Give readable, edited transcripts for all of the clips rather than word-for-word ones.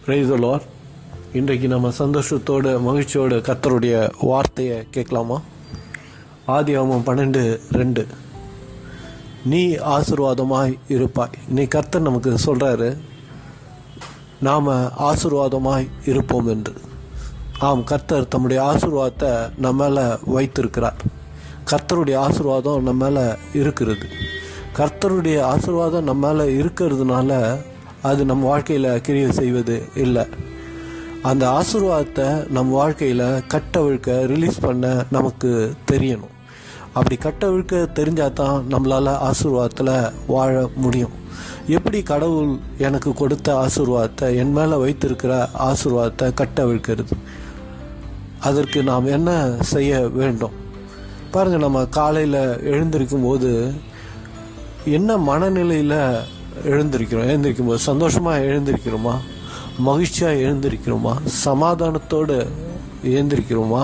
Price the Lord. இன்றைக்கு நம்ம சந்தோஷத்தோடு மகிழ்ச்சியோடு கர்த்தருடைய வார்த்தையை கேட்கலாமா? ஆதியாகமம் 12:2. நீ ஆசீர்வாதமாய் இருப்பாய். இன்னைக்கு கர்த்தர் நமக்கு சொல்கிறாரு, நாம் ஆசீர்வாதமாய் இருப்போம் என்று. ஆம், கர்த்தர் தம்முடைய ஆசீர்வாதத்தை நம்ம மேலே வைத்திருக்கிறார். கர்த்தருடைய ஆசீர்வாதம் நம்ம மேலே இருக்கிறது. கர்த்தருடைய ஆசீர்வாதம் நம்ம மேலே இருக்கிறதுனால அது நம்ம வாழ்க்கையில் கிரியை செய்வது இல்லை. அந்த ஆசீர்வாதத்தை நம்ம வாழ்க்கையில் கட்டவிழ்க்க ரிலீஸ் பண்ண நமக்கு தெரியணும். அப்படி கட்டவிழ்க்க தெரிஞ்சால் தான் நம்மளால் ஆசீர்வாதத்தில் வாழ முடியும். எப்படி கடவுள் எனக்கு கொடுத்த ஆசீர்வாதத்தை, என் மேலே வைத்திருக்கிற ஆசீர்வாதத்தை கட்டவிழ்க்கிறது? அதற்கு நாம் என்ன செய்ய வேண்டும்? பாருங்கள், நம்ம காலையில் எழுந்திருக்கும் போது என்ன மனநிலையில் எழுந்திருக்கும் போது சந்தோஷமாக எழுந்திருக்கிறோமா? மகிழ்ச்சியாக எழுந்திருக்கிறோமா? சமாதானத்தோடு எழுந்திருக்கிறோமா?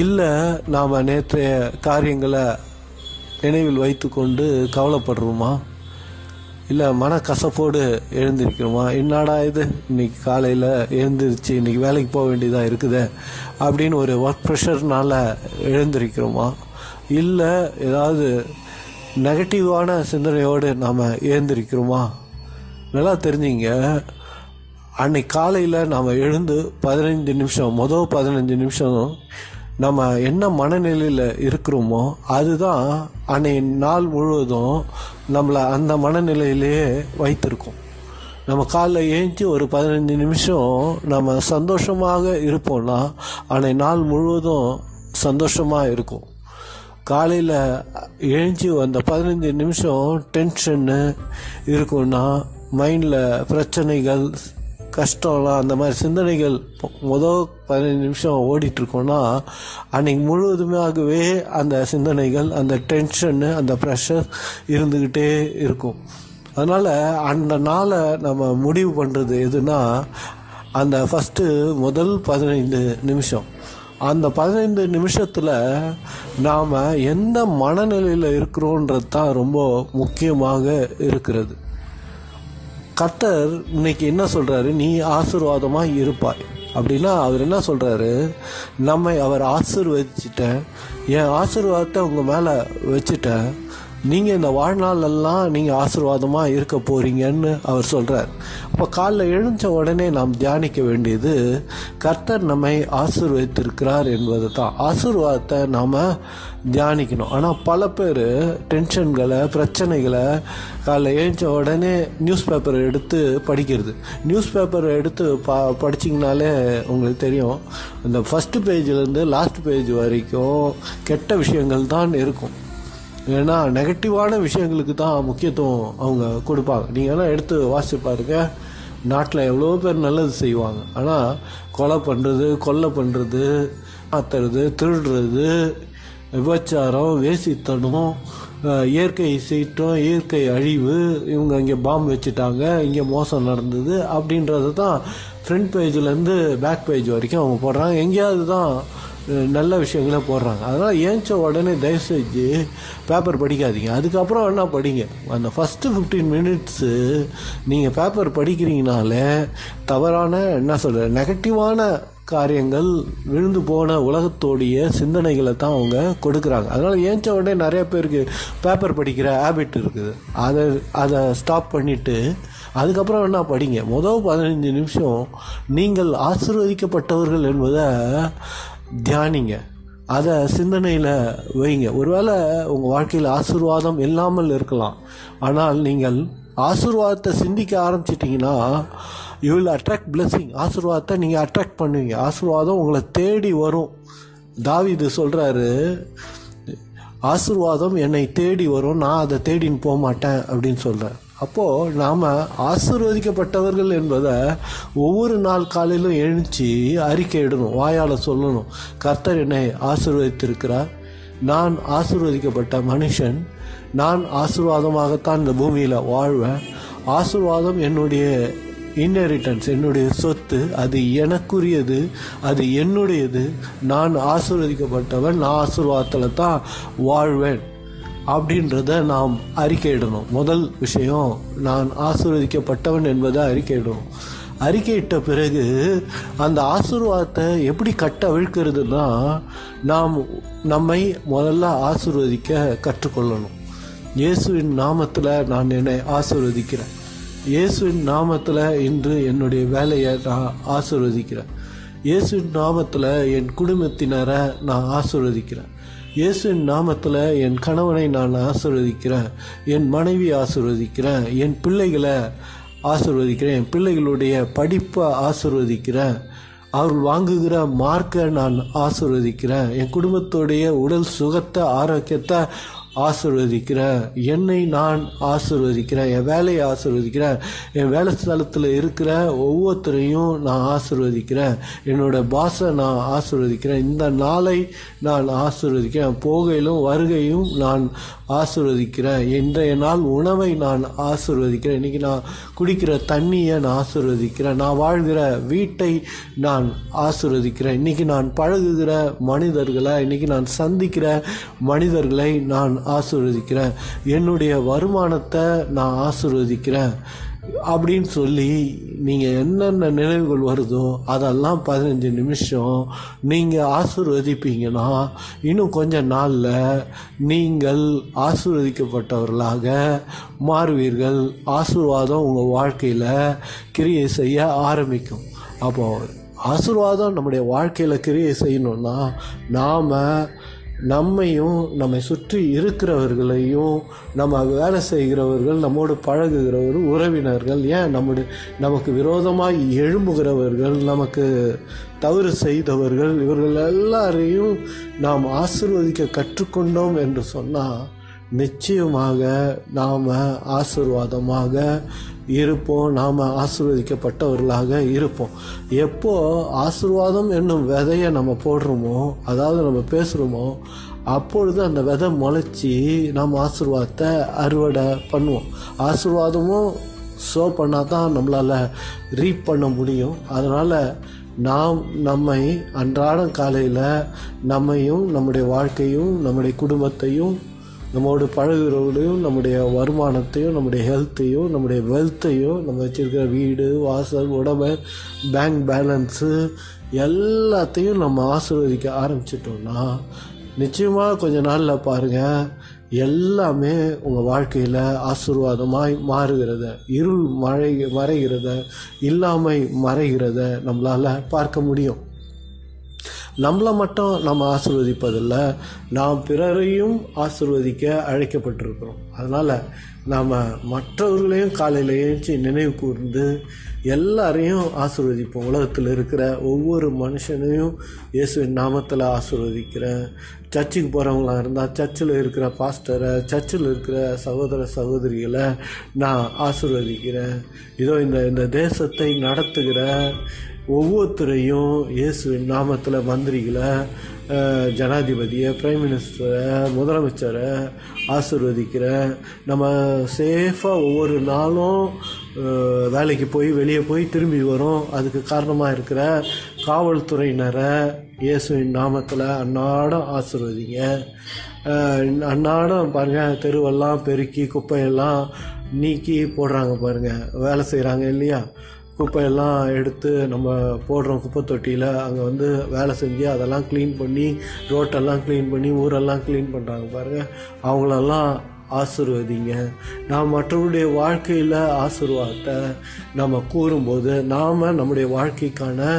இல்லை நாம் நேற்றைய காரியங்களை நினைவில் வைத்து கொண்டு கவலைப்படுறோமா? இல்லை மனக்கசப்போடு எழுந்திருக்கிறோமா? என்னடா இது, இன்றைக்கி காலையில் எழுந்திருச்சு இன்றைக்கி வேலைக்கு போக வேண்டியதாக இருக்குது அப்படின்னு ஒரு ஒர்க் ப்ரெஷர்னால் எழுந்திருக்கிறோமா? இல்லை ஏதாவது நெகட்டிவான சிந்தனையோடு நாம் எழுந்திருக்கிறோமா? நல்லா தெரிஞ்சுங்க, அன்னைக்கு காலையில் நாம் எழுந்து 15 நிமிஷம், முதல் 15 நிமிஷம் நம்ம என்ன மனநிலையில் இருக்கிறோமோ அதுதான் அன்னைக்கு நாள் முழுவதும் நம்மளை அந்த மனநிலையிலேயே வைத்திருக்கோம். நம்ம காலைல ஏஞ்சி ஒரு 15 நிமிஷம் நம்ம சந்தோஷமாக இருப்போம்னா அன்னைக்கு நாள் முழுவதும் சந்தோஷமாக இருக்கும். காலையில் எழுஞ்சி அந்த 15 நிமிஷம் டென்ஷன்னு இருக்குன்னா, மைண்டில் பிரச்சனைகள், கஷ்டம்லாம், அந்த மாதிரி சிந்தனைகள் முதல் 15 நிமிஷம் ஓடிட்டுருக்கோன்னா அன்றைக்கி முழுவதுமாகவே அந்த சிந்தனைகள், அந்த டென்ஷன்னு, அந்த ப்ரெஷர் இருந்துக்கிட்டே இருக்கும். அதனால் அந்த நாளை நம்ம முடிவு பண்ணுறது எதுனா, அந்த முதல் 15 நிமிஷம். அந்த 15 நிமிஷத்தில் நாம் எந்த மனநிலையில் இருக்கிறோன்றது தான் ரொம்ப முக்கியமாக இருக்கிறது. கர்த்தர் இன்னைக்கு என்ன சொல்கிறாரு? நீ ஆசீர்வாதமாக இருப்பாய். அப்படின்னா அவர் என்ன சொல்கிறாரு? அவர் ஆசீர்வதிச்சிட்டேன், என் ஆசீர்வாதத்தை உங்கள் மேலே வச்சுட்டேன், நீங்கள் இந்த வாழ்நாளெல்லாம் நீங்கள் ஆசீர்வாதமாக இருக்க போகிறீங்கன்னு அவர் சொல்கிறார். அப்போ காலைல எழுந்த உடனே நாம் தியானிக்க வேண்டியது கர்த்தர் நம்மை ஆசீர்வதித்திருக்கிறார் என்பது தான். ஆசீர்வாதத்தை நாம் தியானிக்கணும். ஆனால் பல பேர் டென்ஷன்களை, பிரச்சனைகளை காலைல எழுந்த உடனே நியூஸ் பேப்பரை எடுத்து படிக்கிறது. நியூஸ் பேப்பரை எடுத்து படிச்சிங்கனாலே உங்களுக்கு தெரியும், இந்த ஃபஸ்ட்டு பேஜிலேருந்து லாஸ்ட் பேஜ் வரைக்கும் கெட்ட விஷயங்கள் தான் இருக்கும். ஏன்னா நெகட்டிவான விஷயங்களுக்கு தான் முக்கியத்துவம் அவங்க கொடுப்பாங்க. நீங்கள்லாம் எடுத்து வாசிச்சு பாருங்க, நாட்டில் எவ்வளோ பேர் நல்லது செய்வாங்க, ஆனால் கொலை பண்ணுறது, கொள்ளை பண்ணுறது, மாற்றுறது, திருடுறது, விபச்சாரம், வேசித்தனம், இயற்கை சீற்றம், இயற்கை அழிவு, இவங்க இங்கே பாம்பு வச்சுட்டாங்க, இங்கே மோசம் நடந்தது அப்படின்றது தான் ஃப்ரண்ட் பேஜ்லேருந்து பேக் பேஜ் வரைக்கும் அவங்க போடுறாங்க. எங்கேயாவது தான் நல்ல விஷயங்களே போடுறாங்க. அதனால் ஏஞ்ச உடனே தயவு செஞ்சு பேப்பர் படிக்காதீங்க. அதுக்கப்புறம் என்ன படிங்க. அந்த ஃபஸ்ட்டு 15 மினிட்ஸு நீங்கள் பேப்பர் படிக்கிறீங்கனாலே தவறான நெகட்டிவான காரியங்கள், விழுந்து போன உலகத்தோடைய சிந்தனைகளை தான் அவங்க கொடுக்குறாங்க. அதனால் ஏஞ்ச உடனே நிறைய பேருக்கு பேப்பர் படிக்கிற ஹேபிட் இருக்குது. அதை ஸ்டாப் பண்ணிவிட்டு அதுக்கப்புறம் என்ன படிங்க. முதல் 15 நிமிஷம் நீங்கள் ஆசீர்வதிக்கப்பட்டவர்கள் என்பதை தியானிங்க, அதை சிந்தனையில் வைங்க. ஒருவேளை உங்கள் வாழ்க்கையில் ஆசீர்வாதம் இல்லாமல் இருக்கலாம், ஆனால் நீங்கள் ஆசீர்வாதத்தை சிந்திக்க ஆரம்பிச்சிட்டிங்கன்னா யூ வில் அட்ராக்ட் பிளெஸிங். ஆசீர்வாதத்தை நீங்கள் அட்ராக்ட் பண்ணுவீங்க. ஆசீர்வாதம் உங்களை தேடி வரும். தாவீது சொல்கிறாரு, ஆசீர்வாதம் என்னை தேடி வரும், நான் அதை தேடின்னு போக மாட்டேன் அப்படின்னு சொல்கிறேன். அப்போது நாம் ஆசீர்வதிக்கப்பட்டவர்கள் என்பதை ஒவ்வொரு நாள் காலையிலும் எழுந்துச்சி அறிக்கையிடணும், வாயால் சொல்லணும். கர்த்தர் என்னை ஆசீர்வதித்திருக்கிறார், நான் ஆசீர்வதிக்கப்பட்ட மனுஷன், நான் ஆசீர்வாதமாகத்தான் இந்த பூமியில் வாழ்வேன், ஆசீர்வாதம் என்னுடைய இன்ஹெரிட்டன்ஸ், என்னுடைய சொத்து, அது எனக்குரியது, அது என்னுடையது, நான் ஆசீர்வதிக்கப்பட்டவன், நான் ஆசீர்வாதத்தில் தான் வாழ்வேன் அப்படின்றத நாம் அறிக்கையிடணும். முதல் விஷயம், நான் ஆசீர்வதிக்கப்பட்டவன் என்பதை அறிக்கையிடணும். அறிக்கையிட்ட பிறகு அந்த ஆசீர்வாதத்தை எப்படி கட்டவிழ்க்கிறதுனா, நாம் நம்மை முதல்ல ஆசீர்வதிக்க கற்றுக்கொள்ளணும். இயேசுவின் நாமத்தில் நான் என்னை ஆசீர்வதிக்கிறேன். இயேசுவின் நாமத்தில் இன்று என்னுடைய வேலையை நான் ஆசீர்வதிக்கிறேன். இயேசுவின் நாமத்தில் என் குடும்பத்தினரை நான் ஆசீர்வதிக்கிறேன். இயேசுவின் நாமத்தில் என் கணவனை நான் ஆசீர்வதிக்கிறேன். என் மனைவி ஆசீர்வதிக்கிறேன். என் பிள்ளைகளை ஆசீர்வதிக்கிறேன். என் பிள்ளைகளுடைய படிப்பை ஆசீர்வதிக்கிறேன். அவர்கள் வாங்குகிற மார்க்கை நான் ஆசீர்வதிக்கிறேன். என் குடும்பத்துடைய உடல் சுகத்தை, ஆரோக்கியத்தை ஆசீர்வதிக்கிறேன். என்னை நான் ஆசீர்வதிக்கிறேன். என் வேலையை ஆசீர்வதிக்கிறேன். என் வேலை ஸ்தலத்தில் இருக்கிற ஒவ்வொருத்தரையும் நான் ஆசீர்வதிக்கிறேன். என்னோட பாஸை நான் ஆசீர்வதிக்கிறேன். இந்த நாளை நான் ஆசீர்வதிக்கிறேன். போகையிலும் வருகையும் நான் ஆசீர்வதிக்கிறேன். இன்றைய நாள் உணவை நான் ஆசீர்வதிக்கிறேன். இன்றைக்கி நான் குடிக்கிற தண்ணியை நான் ஆசீர்வதிக்கிறேன். நான் வாழ்கிற வீட்டை நான் ஆசீர்வதிக்கிறேன். இன்றைக்கி நான் பழகுகிற மனிதர்களை, இன்றைக்கி நான் சந்திக்கிற மனிதர்களை நான் ஆசீர்வதிக்கிறேன். என்னுடைய வருமானத்தை நான் ஆசீர்வதிக்கிறேன் அப்படின்னு சொல்லி நீங்கள் என்னென்ன நினைவுகள் வருதோ அதெல்லாம் 15 நிமிஷம் நீங்கள் ஆசீர்வதிப்பீங்கன்னா, இன்னும் கொஞ்ச நாளில் நீங்கள் ஆசீர்வதிக்கப்பட்டவர்களாக மாறுவீர்கள். ஆசீர்வாதம் உங்கள் வாழ்க்கையில் கிரியை செய்ய ஆரம்பிக்கும். அப்போ ஆசீர்வாதம் நம்முடைய வாழ்க்கையில் கிரியை செய்யணும்னா, நாம் நம்மையும் நம்மை சுற்றி இருக்கிறவர்களையும், நம்ம வேலை செய்கிறவர்கள், நம்மோடு பழகுகிறவர்கள், உறவினர்கள், ஏன் நமக்கு விரோதமாக எழும்புகிறவர்கள், நமக்கு தவறு செய்தவர்கள், இவர்கள் எல்லாரையும் நாம் ஆசீர்வதிக்க கற்றுக்கொண்டோம் என்று சொன்னால் நிச்சயமாக நாம் ஆசீர்வாதமாக இருப்போம். நாம் ஆசீர்வதிக்கப்பட்டவர்களாக இருப்போம். எப்போ ஆசீர்வாதம் என்னும் விதையை நம்ம போடுறோமோ, அதாவது நம்ம பேசுகிறோமோ, அப்பொழுது அந்த விதை முளைச்சி நாம் ஆசீர்வாதத்தை அறுவடை பண்ணுவோம். ஆசீர்வாதமும் ஷோ பண்ணால் தான் நம்மளால் ரீப் பண்ண முடியும். அதனால் நாம் நம்மை அன்றாடம் காலையில் நம்மையும், நம்முடைய வாழ்க்கையும், நம்முடைய குடும்பத்தையும், நம்மோடு பழகுறவர்களையும், நம்முடைய வருமானத்தையும், நம்முடைய ஹெல்த்தையும், நம்முடைய வெல்த்தையும், நம்ம வச்சுருக்கிற வீடு, வாசல், உடம்பு, பேங்க் பேலன்ஸு எல்லாத்தையும் நம்ம ஆசீர்வதிக்க ஆரம்பிச்சிட்டோம்னா, நிச்சயமாக கொஞ்ச நாளில் பாருங்கள், எல்லாமே உங்கள் வாழ்க்கையில் ஆசீர்வாதமாய் மாறுகிறத, இருள் மறைகிறத, இல்லாமை மறைகிறத நம்மளால் பார்க்க முடியும். நம்மளை மட்டும் நம்ம ஆசீர்வதிப்பதில்லை, நாம் பிறரையும் ஆசீர்வதிக்க அழைக்கப்பட்டிருக்கிறோம். அதனால் நாம் மற்றவர்களையும் காலையில் எழுந்து நினைவு கூர்ந்து எல்லாரையும் ஆசீர்வதிப்போம். உலகத்தில் இருக்கிற ஒவ்வொரு மனுஷனையும் இயேசுவின் நாமத்தில் ஆசீர்வதிக்கிறேன். சர்ச்சுக்கு போகிறவங்களாக இருந்தால் சர்ச்சில் இருக்கிற பாஸ்டரை, சர்ச்சில் இருக்கிற சகோதர சகோதரிகளை நான் ஆசீர்வதிக்கிறேன். இதோ இந்த தேசத்தை நடத்துகிற ஒவ்வொருத்தரையும் இயேசுவின் நாமத்தில், மந்திரிகளை, ஜனாதிபதியை, பிரைம் மினிஸ்டரை, முதலமைச்சரை ஆசீர்வதிக்கிறேன். நம்ம சேஃபாக ஒவ்வொரு நாளும் வேலைக்கு போய் வெளியே போய் திரும்பி வரோம். அதுக்கு காரணமாக இருக்கிற காவல்துறையினரை இயேசுவின் நாமத்தில் அன்னாடம் ஆசீர்வதிங்க. அன்னாடம் பாருங்கள், தெருவெல்லாம் பெருக்கி குப்பையெல்லாம் நீக்கி போடுறாங்க பாருங்கள், வேலை செய்கிறாங்க இல்லையா? குப்பையெல்லாம் எடுத்து நம்ம போடுறோம் குப்பை தொட்டியில், அங்கே வேலை செஞ்சு அதெல்லாம் க்ளீன் பண்ணி, ரோட்டெல்லாம் க்ளீன் பண்ணி, ஊரெல்லாம் க்ளீன் பண்ணுறாங்க பாருங்கள், அவங்களெல்லாம் ஆசீர்வதிங்க. நாம் மற்றவருடைய வாழ்க்கையில் ஆசீர்வாதத்தை நம்ம கூறும்போது நாம் நம்முடைய வாழ்க்கைக்கான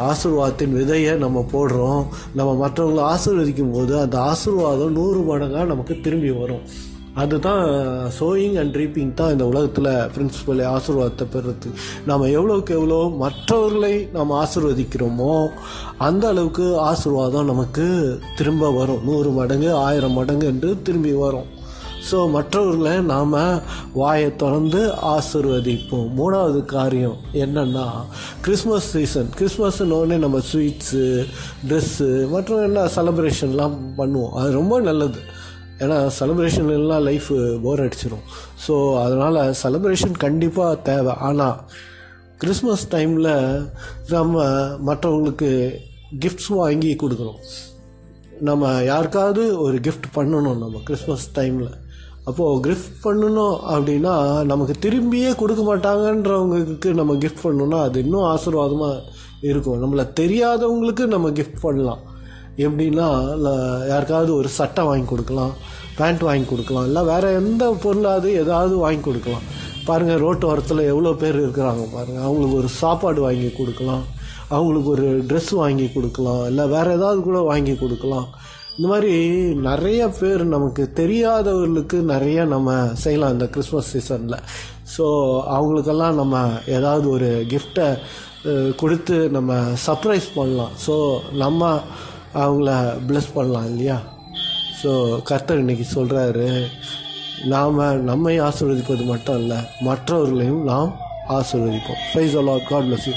ஆசீர்வாதத்தின் விதையை நம்ம போடுறோம். நம்ம மற்றவங்களை ஆசீர்வதிக்கும் போது அந்த ஆசீர்வாதம் 100 மடங்காக நமக்கு திரும்பி வரும். அதுதான் சோயிங் அண்ட் ரீப்பிங் தான் இந்த உலகத்தில் பிரின்சிபல். ஆசீர்வாதத்தை பெறுறது நாம் எவ்வளோக்கு எவ்வளோ மற்றவர்களை நாம் ஆசீர்வதிக்கிறோமோ அந்த அளவுக்கு ஆசீர்வாதம் நமக்கு திரும்ப வரும். 100 மடங்கு 1000 மடங்கு என்று திரும்பி வரும். ஸோ மற்றவர்களை நாம் வாயை திறந்து ஆசீர்வதிப்போம். 3வது காரியம் என்னென்னா, கிறிஸ்மஸ் சீசன். கிறிஸ்மஸ்னோடனே நம்ம ஸ்வீட்ஸு, ட்ரெஸ்ஸு மற்றும் என்ன செலப்ரேஷன்லாம் பண்ணுவோம். அது ரொம்ப நல்லது. ஏன்னா செலிப்ரேஷன் எல்லாம் லைஃப் போர் அடிச்சிடும். ஸோ அதனால் செலிப்ரேஷன் கண்டிப்பாக தேவை. ஆனால் கிறிஸ்மஸ் டைமில் நம்ம மற்றவங்களுக்கு கிஃப்ட்ஸ் வாங்கி கொடுக்குறோம். நம்ம யாருக்காவது ஒரு கிஃப்ட் பண்ணணும் நம்ம கிறிஸ்மஸ் டைமில். அப்போது கிஃப்ட் பண்ணணும் அப்படின்னா நமக்கு திரும்பியே கொடுக்க மாட்டாங்கன்றவங்களுக்கு நம்ம கிஃப்ட் பண்ணணும்னா அது இன்னும் ஆசீர்வாதமாக இருக்கும். நம்மளை தெரியாதவங்களுக்கு நம்ம கிஃப்ட் பண்ணலாம். எப்படின்னா யாருக்காவது ஒரு சட்டை வாங்கி கொடுக்கலாம், பேண்ட் வாங்கி கொடுக்கலாம், இல்லை வேறு எந்த பொருளாவது ஏதாவது வாங்கி கொடுக்கலாம். பாருங்கள், ரோட்டு ஓரத்தில் எவ்வளோ பேர் இருக்கிறாங்க பாருங்கள். அவங்களுக்கு ஒரு சாப்பாடு வாங்கி கொடுக்கலாம், அவங்களுக்கு ஒரு ட்ரெஸ் வாங்கி கொடுக்கலாம், இல்லை வேறு ஏதாவது கூட வாங்கி கொடுக்கலாம். இந்த மாதிரி நிறைய பேர் நமக்கு தெரியாதவர்களுக்கு நிறைய நம்ம செய்யலாம் இந்த கிறிஸ்மஸ் சீசனில். ஸோ அவங்களுக்கெல்லாம் நம்ம ஏதாவது ஒரு கிஃப்டை கொடுத்து நம்ம சர்ப்ரைஸ் பண்ணலாம். ஸோ நம்ம அவங்கள ப்ளஸ் பண்ணலாம் இல்லையா? ஸோ கர்த்தர் இன்றைக்கி சொல்கிறாரு, நாம் நம்மை ஆசீர்வதிப்பது மட்டும் இல்லை, மற்றவர்களையும் நாம் ஆசீர்வதிப்போம். Praise the lord. God bless you.